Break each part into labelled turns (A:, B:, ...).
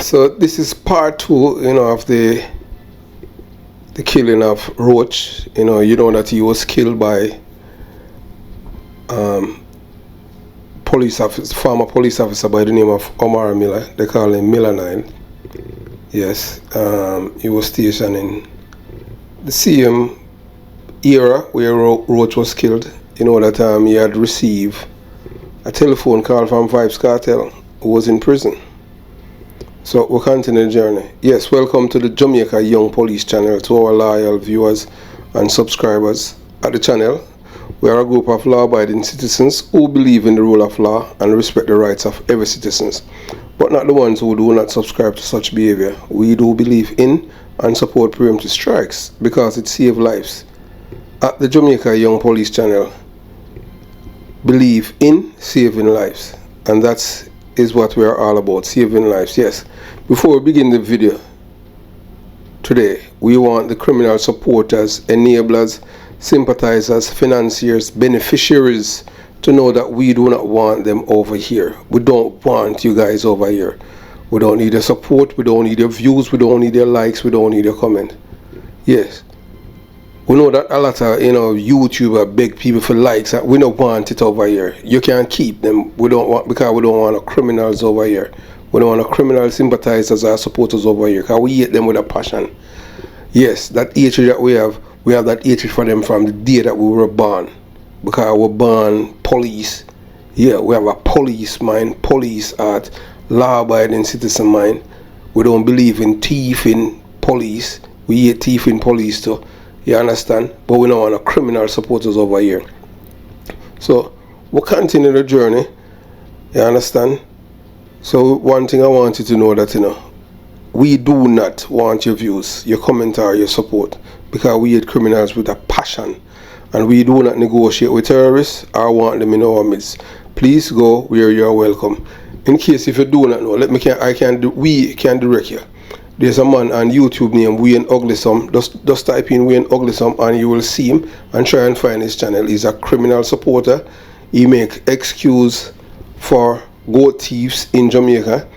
A: So this is part 2, of the killing of Roach. You know that he was killed by former police officer by the name of Omar Miller. They call him Miller 9. Yes, he was stationed in the same era where Roach was killed. You know that he had received a telephone call from Vybz Kartel, who was in prison. So we'll continue the journey. Yes, welcome to the Jamaica Young Police channel, to our loyal viewers and subscribers at the channel. We are a group of law-abiding citizens who believe in the rule of law and respect the rights of every citizen, but not the ones who do not subscribe to such behavior. We do believe in and support preemptive strikes because it saves lives. At the Jamaica Young Police channel, believe in saving lives, and that is what we are all about, saving lives. Yes, before we begin the video today, we want the criminal supporters, enablers, sympathizers, financiers, beneficiaries to know that we do not want them over here. We don't want you guys over here. We don't need your support, we don't need your views, we don't need your likes, we don't need your comment. Yes, we know that a lot of YouTuber beg people for likes. We don't want it over here. You can't keep them. We don't want, because we don't want no criminals over here. We don't want no criminal sympathizers or supporters over here, because we hate them with a passion. Yes, that hatred that we have that hatred for them from the day that we were born, because we were born police. Yeah, we have a police mind, police art, law-abiding citizen mind. We don't believe in thieving police. We hate thieving police too. You understand? But we don't want no criminal supporters over here. So we'll continue the journey. You understand? So one thing I want you to know, that we do not want your views, your comment, or your support, because we hate criminals with a passion, and we do not negotiate with terrorists or want them in our midst. Please go where you are welcome. In case if you do not know, we can direct you. There's a man on YouTube named Wayne Uglisome. Just type in Wayne Uglisome and you will see him, and try and find his channel. He's a criminal supporter. He make excuse for goat thieves in Jamaica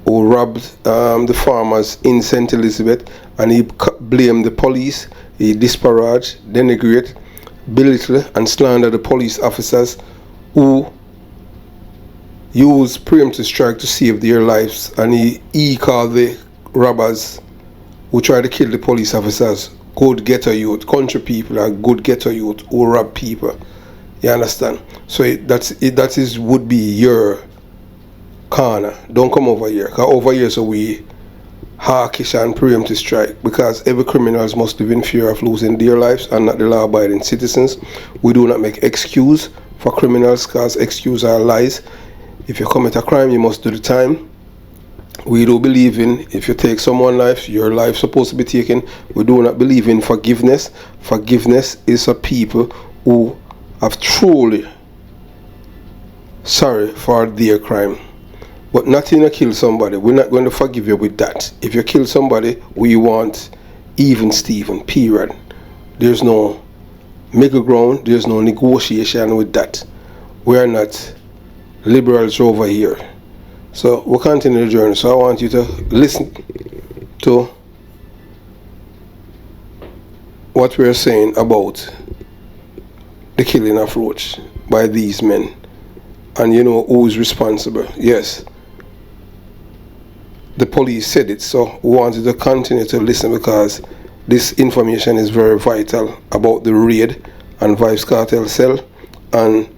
A: who robbed the farmers in St. Elizabeth, and he blame the police. He disparage, denigrate, belittle and slander the police officers who use preemptive strike to save their lives, and he called the robbers who try to kill the police officers good ghetto youth. Country people are good ghetto youth who rob people. You understand? So that would be your corner. Don't come over here, because over here so we hawkish and preemptive strike, because every criminals must live in fear of losing their lives and not the law-abiding citizens. We do not make excuse for criminals, because excuse are lies. If you commit a crime, you must do the time. We do believe in, if you take someone's life, your life supposed to be taken. We do not believe in forgiveness. Forgiveness is for people who have truly sorry for their crime. But nothing to kill somebody. We're not going to forgive you with that. If you kill somebody, we want even Steven, period. There's no middle ground, there's no negotiation with that. We're not liberals over here. So we'll continue the journey. So I want you to listen to what we're saying about the killing of Roach by these men, and who is responsible. Yes, the police said it, so we want you to continue to listen, because this information is very vital about the raid and Vybz Kartel cell and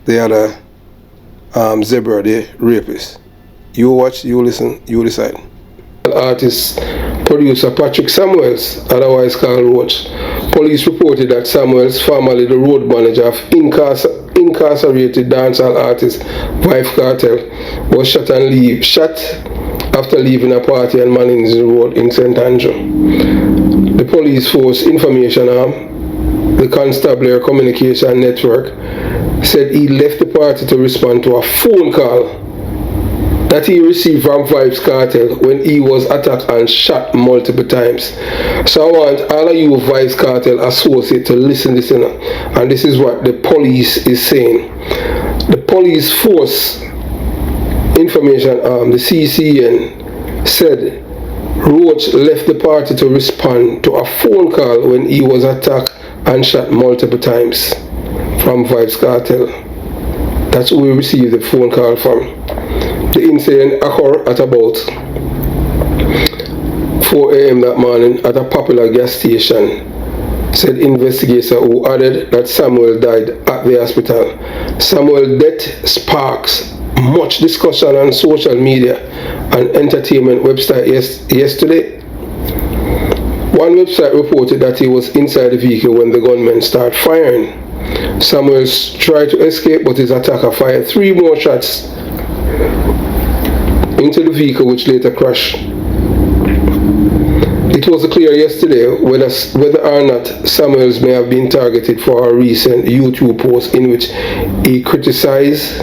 A: the other Zebra, the rapist. You watch, you listen, you decide. Artist producer Patrick Samuels, otherwise called Roach. Police reported that Samuels, formerly the road manager of incarcerated dancehall artist Vybz Kartel, was shot after leaving a party on Manning's Road in St. Andrew. The police force information arm, the Constabulary Communication Network, said he left the party to respond to a phone call that he received from Vybz Kartel when he was attacked and shot multiple times. So I want all of you Vybz Kartel associates to listen to this, and this is what the police is saying. The police force information, the CCN, said Roach left the party to respond to a phone call when he was attacked and shot multiple times from Vybz Kartel. That's who we received the phone call from. The incident occurred at about 4 a.m. that morning at a popular gas station, said investigator, who added that Samuel died at the hospital. Samuel's death sparks much discussion on social media and entertainment website yesterday. One website reported that he was inside the vehicle when the gunmen started firing. Samuel tried to escape, but his attacker fired 3 more shots into the vehicle, which later crashed. It was clear yesterday whether or not Samuels may have been targeted for a recent YouTube post in which he criticized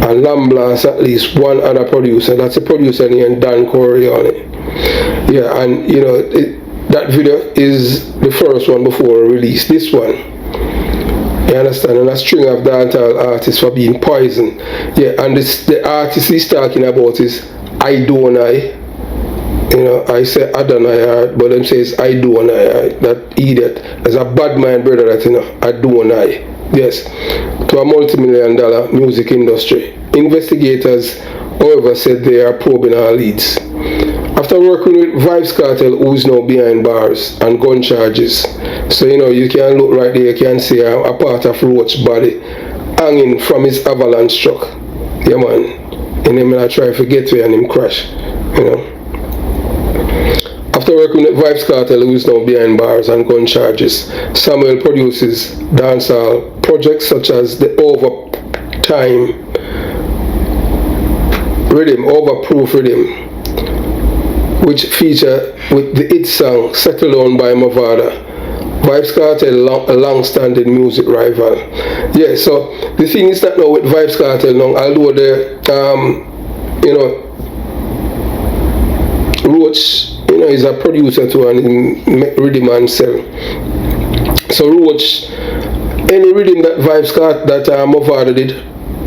A: and lambast at least one other producer. That's a producer named Dan Corleone. Yeah, and you know, that video is the first one before release. This one, you understand, and a string of dancehall artists for being poisoned. Yeah, and the artist he's talking about is Idonai. You know, I say Adonai, but them says Idonai. That idiot. There's a bad mind brother that, you know, Adonai. Yes, to a multi-million-dollar music industry. Investigators, however, said they are probing our leads. After working with Vybz Kartel, who is now behind bars and gun charges, so you know, you can look right there, you can see a part of Roach's body hanging from his avalanche truck. Yeah, man. And then I try to get to and him crash. You know. After working with Vybz Kartel, who is now behind bars and gun charges, Samuel produces dancehall projects such as the Overproof Rhythm, which feature with the hit song Settle Down by Mavada. Vybz Kartel, a long-standing music rival. Yeah, so the thing is that now with Vybz Kartel now, although the you know, Roach, you know, is a producer too, and he make rhythm and sell. So Roach, any rhythm that Mavada did,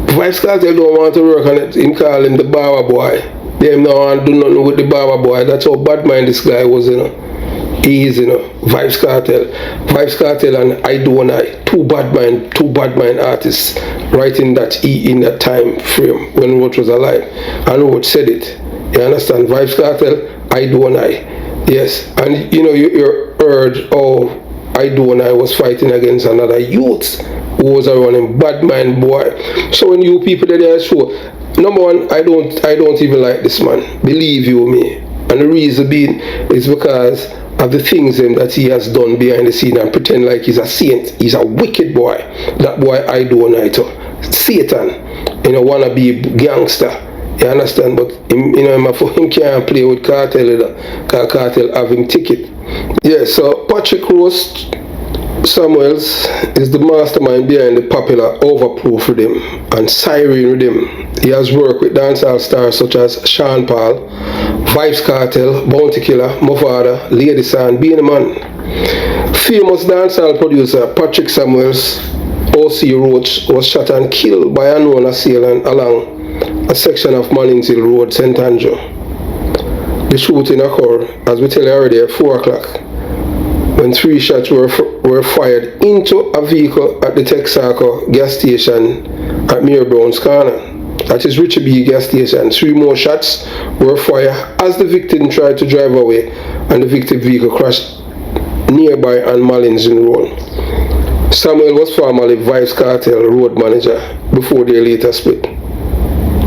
A: Vybz Kartel don't want to work on it. Him call him the Baba boy. Them no want to do nothing with the Baba boy. That's how bad mind this guy was, you know. He is, you know, Vybz Kartel and Idonai, two bad mind artists, writing that in that time frame when Roach was alive. And Roach said it. You understand? Vybz Kartel, Idonai. Yes, and you know, you heard how Idonai was fighting against another youth who was a running bad mind boy. So when you people that are show, number one, I don't even like this man. Believe you me. And the reason being is because of the things that he has done behind the scene and pretend like he's a saint. He's a wicked boy. That boy Idonai too. Satan. You know, wanna be gangster. You understand? But him, you know, for him can't play with Kartel, because Kartel have him ticket. Yeah, so Patrick Roast Samuels is the mastermind behind the popular Overproof Rhythm and Siren Rhythm. He has worked with dancehall stars such as Sean Paul, Vybz Kartel, Bounty Killer, Mavada, Lady San, Beanie Man. Famous dancehall producer Patrick Samuels, O.C. Roach, was shot and killed by an unknown assailant along a section of Mannings Hill Road, St. Andrew. The shooting occurred, as we tell you already, at 4 o'clock, when 3 shots were fired into a vehicle at the Texaco gas station at Mayor Brown's Corner. That is Richie B gas station. 3 more shots were fired as the victim tried to drive away, and the victim vehicle crashed nearby on Mannings Hill Road. Samuel was formerly Vybz Kartel road manager before they later split.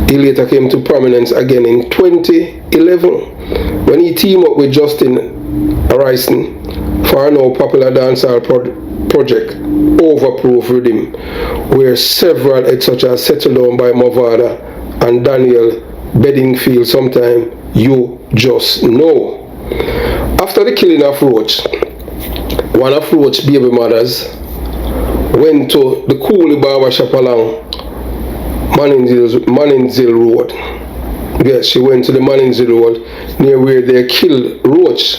A: He later came to prominence again in 2011 when he teamed up with Justin Ricin for a now popular dancehall project, Overproof Rhythm, where several hits such as Settle Down by Mavada and Daniel Bedingfield, Sometime You Just Know. After the killing of Roach, one of Roach's baby mothers went to the Cooley barbershop along Mannings Hill Road. Yes, she went to the Mannings Hill Road near where they killed Roach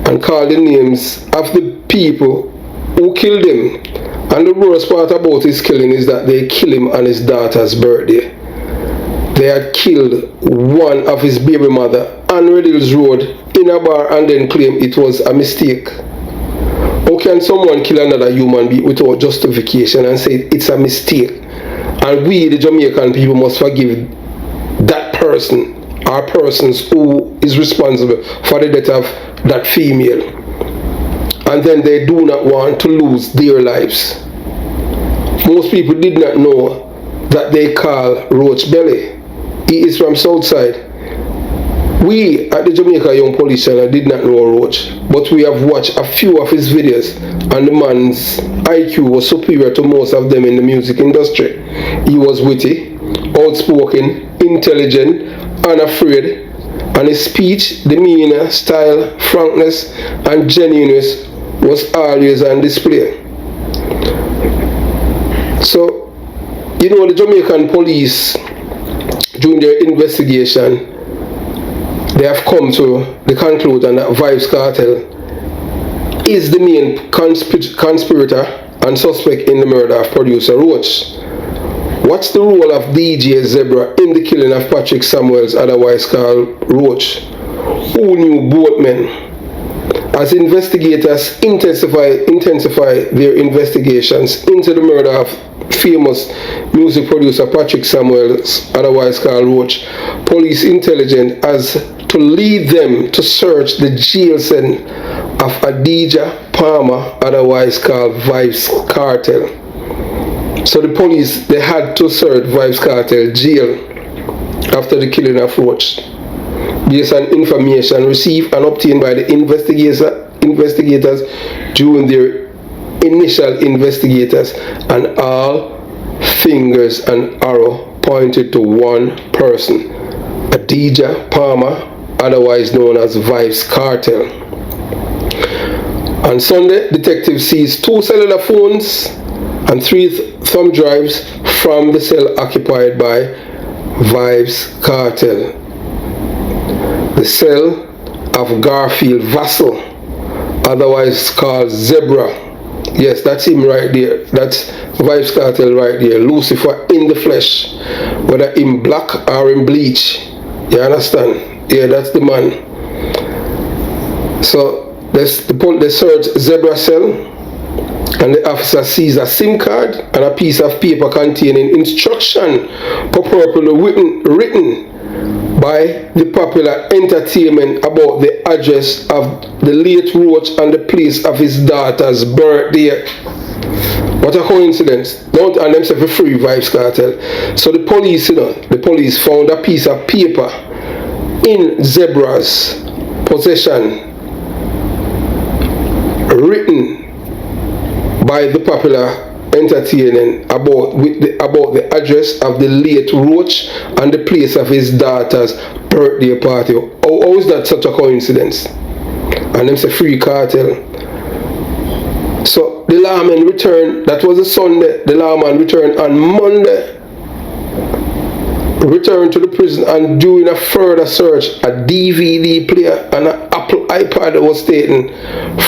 A: and called the names of the people who killed him. And the worst part about his killing is that they killed him on his daughter's birthday. they had killed one of his baby mother on Red Hills Road in a bar and then claim it was a mistake? How can someone kill another human being without justification and say it's a mistake? And we, the Jamaican people, must forgive that person or persons who is responsible for the death of that female. And then they do not want to lose their lives. Most people did not know that they call Roach Belly. He is from Southside. We at the Jamaica Young Police Channel did not know Roach, but we have watched a few of his videos and the man's IQ was superior to most of them in the music industry. He was witty, outspoken, intelligent, unafraid, and his speech, demeanor, style, frankness, and genuineness was always on display. So, you know, the Jamaican police, during their investigation, they have come to the conclusion that Vybz Kartel is the main conspirator and suspect in the murder of producer Roach. What's the role of DJ Zebra in the killing of Patrick Samuels, otherwise called Roach? Who knew both men? As investigators intensify their investigations into the murder of famous music producer Patrick Samuels, otherwise called Roach, police intelligence has to lead them to search the jail cell of Adidja Palmer, otherwise called Vybz Kartel. So the police, they had to search Vybz Kartel jail after the killing of Roach, based on information received and obtained by the investigators during their initial investigators, and all fingers and arrow pointed to one person, Adidja Palmer, otherwise known as Vybz Kartel. On Sunday, detectives seized 2 cellular phones and 3 thumb drives from the cell occupied by Vybz Kartel. The cell of Garfield Vassell, otherwise called Zebra. Yes, that's him right there. That's Vybz Kartel right there. Lucifer in the flesh, whether in black or in bleach. You understand? Yeah, that's the man. So they searched Zebra cell, and the officer sees a SIM card and a piece of paper containing instruction purportedly written by the Popular Entertainment about the address of the late Roach and the place of his daughter's birthday. What a coincidence. Don't and themselves a free Vybz Kartel. So the police found a piece of paper in Zebra's possession, written by the Popular Entertainment about the address of the late Roach and the place of his daughter's birthday party. How is that such a coincidence? And them say free cartel. So the lawman returned. That was a Sunday. The lawman returned on Monday. Returned to the prison, and doing a further search, a DVD player and an Apple iPad was taken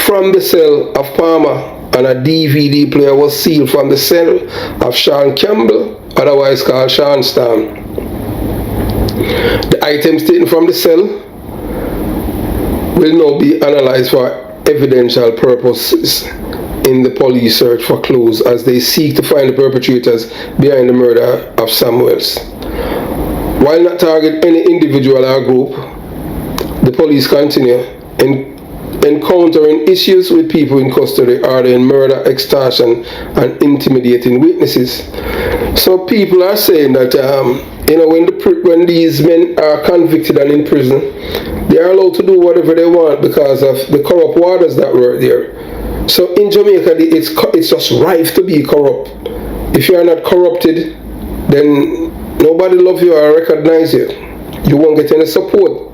A: from the cell of Palmer, and a DVD player was sealed from the cell of Sean Campbell, otherwise called Sean Stam. The items taken from the cell will now be analyzed for evidential purposes in the police search for clues as they seek to find the perpetrators behind the murder of Samuels. While not target any individual or group, the police continue encountering issues with people in custody, ordering murder, extortion, and intimidating witnesses. So people are saying that when these men are convicted and in prison, they are allowed to do whatever they want because of the corrupt waters that were there. So in Jamaica, it's just rife to be corrupt. If you are not corrupted, then nobody loves you or recognize you. You won't get any support.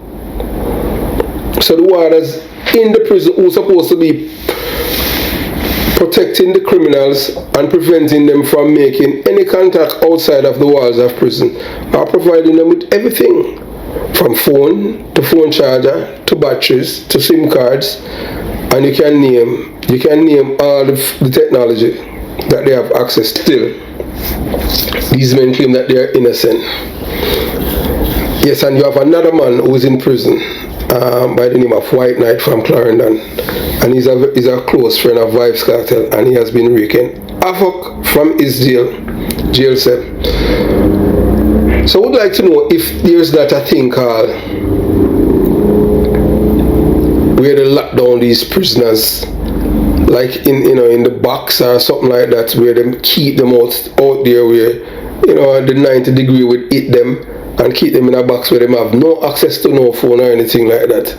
A: So the warders in the prison who are supposed to be protecting the criminals and preventing them from making any contact outside of the walls of prison are providing them with everything, from phone to phone charger to batteries to SIM cards, and you can name all the technology that they have access to. These men claim that they are innocent. Yes, and you have another man who is in prison by the name of White Knight from Clarendon, and he's a close friend of Vybz Kartel, and he has been wreaking havoc from his jail cell. So I would like to know if there's that a thing called where they lock down these prisoners, like in the box or something like that, where they keep them out there where the 90 degree would hit them and keep them in a box where they have no access to no phone or anything like that.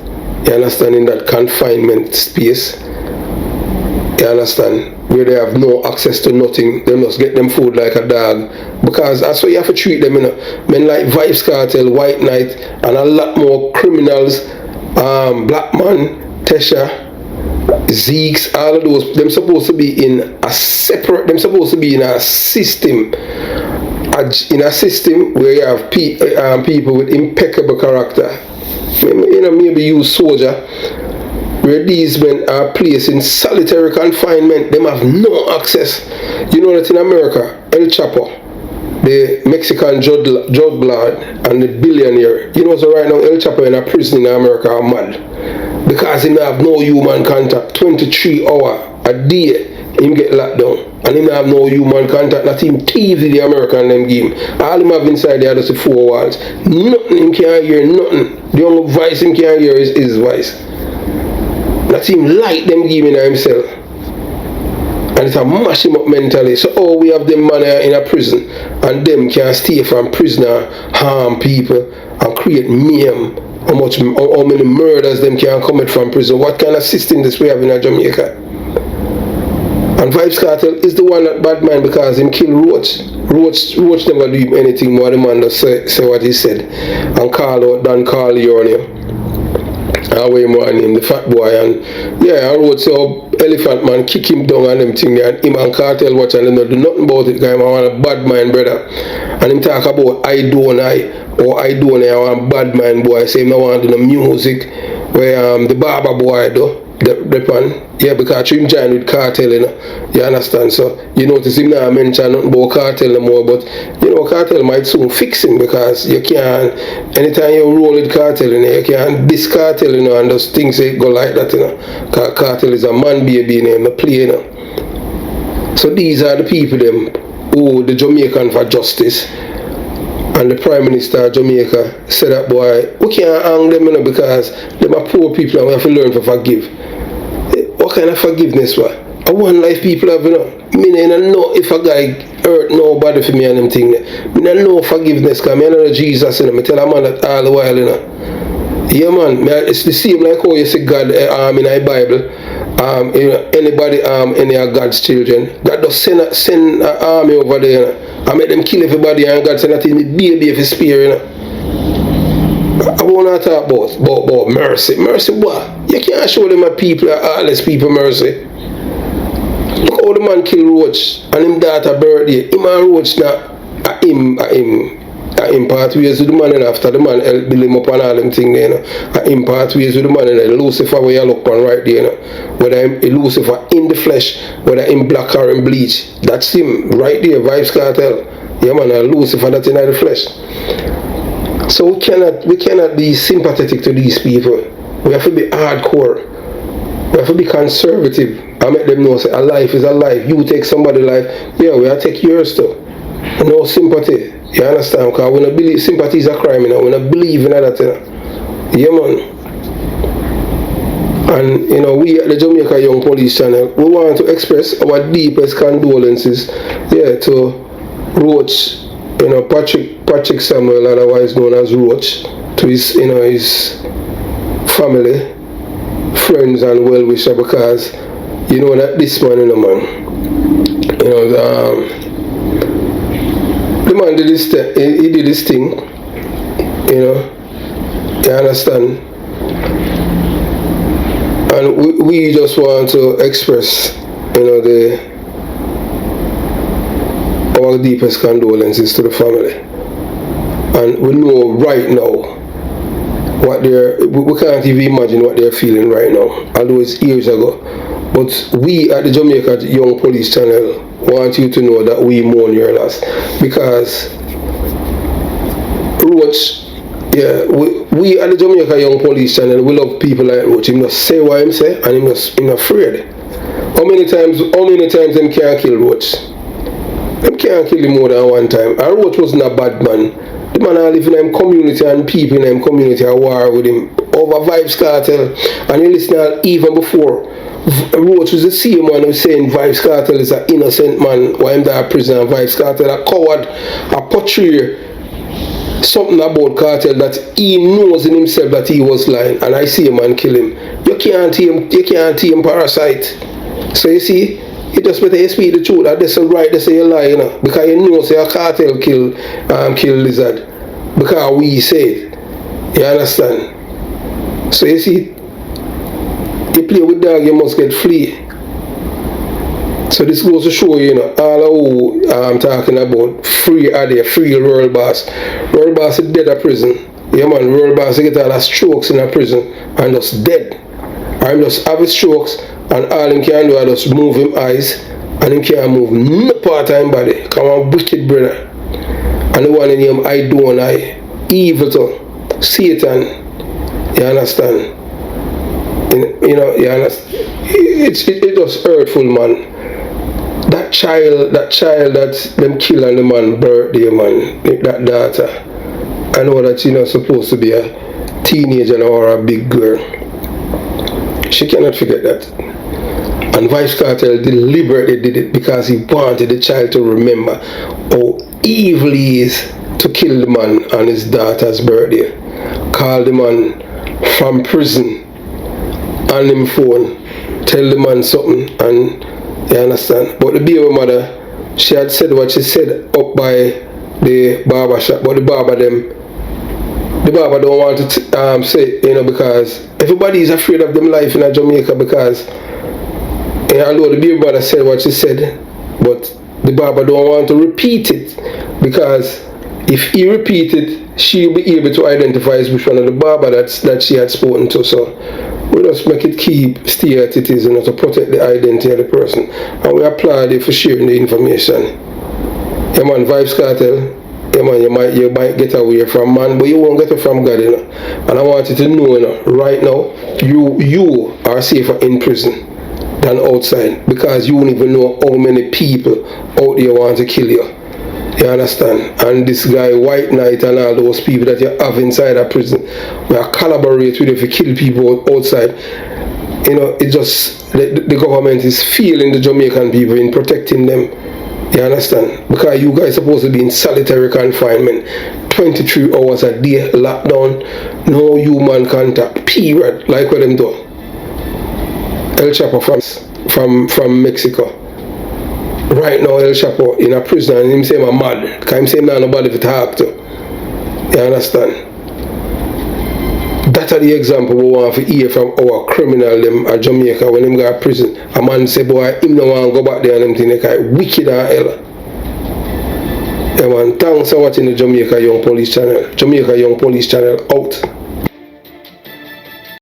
A: You understand? In that confinement space, you understand, where they have no access to nothing. They must get them food like a dog, because that's why you have to treat them. Men like Vybz Kartel, White Knight, and a lot more criminals, Black Man, Tesha, Zeeks, all of those, them supposed to be in a separate, them supposed to be in a system, where you have people with impeccable character. Maybe you soldier, where these men are placed in solitary confinement. Them have no access. You know that in America, El Chapo, the Mexican drug lord and the billionaire, so right now El Chapo in a prison in America are mad, because he have no human contact. 23 hours a day him get locked down, and him have no human contact. Not him TV the American them give him. All him have inside there are just 4 walls. Nothing him can't hear, nothing. The only voice him can't hear is his voice. Not him like them give him himself. And it's a mash him up mentally. So we have them man in a prison, and them can stay from prisoner, harm people and create mayhem. How many murders them can commit from prison? What kind of system this we have in Jamaica? And Vybz Kartel is the one that bad mind, because him kill Roach. Roach never do him anything more. The man just say what he said and call out Dan Carly on him. Away more on him, the fat boy, and Roach say Elephant Man kick him down and them thing, and him and Kartel watch and they don't do nothing about it. Guy, I want a bad mind brother. And him talk about I want bad mind boy. Say him I want to do the music where the barber boy do. Because him joined with Kartel, you understand? So you notice him now mention nothing about Kartel no more, but Kartel might soon fix him, because you can't, anytime you roll with Kartel, you can't diss Kartel, and those things go like that, because Kartel is a man baby name, a play, So these are the people them who the Jamaican for justice. And the Prime Minister of Jamaica said that boy, we can't hang them, because them are poor people and we have to learn to forgive. What kind of forgiveness was? I one life people have, Me don't know if a guy hurt nobody for me and them thing. Me don't know forgiveness, because I know Jesus, I tell a man that all the while, Yeah man, it's the same like how you see God in the Bible. Anybody any of God's children, God does send an army over there, and make them kill everybody, and God send that in the baby if it's spear, I want to talk about mercy. Mercy what? You can't show them a people, all these people mercy. Look how the man kill Roach and him daughter birthday. Him and Roach now, him part ways with the man, and after the man build him up and all them things there, him part ways with the man, and Lucifer where you look on right there, whether him Lucifer in the flesh, whether him black or in bleach, that's him right there, Vybz Kartel. Yeah man, and Lucifer that's in the flesh. So we cannot be sympathetic to these people. We have to be hardcore. We have to be conservative and make them know say a life is a life. You take somebody's life, we have to take yours too. No sympathy. You understand? Because we don't believe sympathy is a crime, we don't believe in that. Yeah man. And we at the Jamaica Young Police Channel, we want to express our deepest condolences to Roach, Patrick Samuel, otherwise known as Roach, to his his family, friends and well-wisher, because that this man, the man did this he did this thing, you understand, and we just want to express our deepest condolences to the family. And we know right now what we can't even imagine what they're feeling right now, although it's years ago. But we at the Jamaica Young Police Channel, want you to know that we mourn your loss. Because Roach, yeah, we at the Jamaica Young Police channel, we love people like Roach. He must say what him say, and he must not afraid. How many times them can't kill Roach? Them can't kill him more than one time. And Roach wasn't a bad man. The man live in him community and people in him community are war with him over Vybz Kartel. And he listened even before. Roach was the same one who was saying Vybz Kartel is an innocent man while him there prison, and Vybz Kartel a coward, a portray something about Kartel that he knows in himself that he was lying, and I see a man kill him. You can't team parasite. So you see, it just better you speak the truth. That's right, they say you lie, you know, because you know say a Kartel kill Lizard. Because we say it. You understand? So you see, you play with dog, you must get flea. So this goes to show you, all of who I'm talking about, free are there, free World Boss. World Boss is dead at prison. Yeah man, World Boss get all the strokes in a prison and just dead. Or him just have his strokes and all him can do is just move him eyes and him can't move no part of him body. Come on, wicked brother. And the one in him I don't I. Evil to Satan. You understand? You understand? It's just hurtful, man. That child that them kill on the man birthday, man, that daughter. I know that she's not supposed to be a teenager or a big girl. She cannot forget that. And Vybz Kartel deliberately did it because he wanted the child to remember how evil he is to kill the man on his daughter's birthday. Call the man from prison on him phone, tell the man something, and you understand? But the baby mother, she had said what she said up by the barber shop, but the barber don't want to say, because everybody is afraid of them life in Jamaica because although the baby mother said what she said, but the barber don't want to repeat it because if he repeat it, she'll be able to identify which one of the barber that she had spoken to. So we just make it stay as it is, to protect the identity of the person. And we applaud you for sharing the information. Yeah man, Vybz Kartel, yeah man, you might get away from man, but you won't get it from God, And I want you to know, right now, you are safer in prison than outside because you won't even know how many people out there want to kill you. You understand? And this guy, White Knight, and all those people that you have inside a prison, we are collaborate with you to kill people outside. It just, the government is failing the Jamaican people in protecting them. You understand? Because you guys are supposed to be in solitary confinement, 23 hours a day, lockdown, no human contact, period, like what them do. El Chapo from Mexico. Right now, El Chapo in a prison and him say I'm mad. Because him say I'm not nobody to talk to. You understand? That's the example we want to hear from our criminal them at Jamaica when them go to prison. A man say, boy, him no want to go back there and them thing like wicked and hell. Yeah man, thanks for watching the Jamaica Young Police channel. Jamaica Young Police channel out.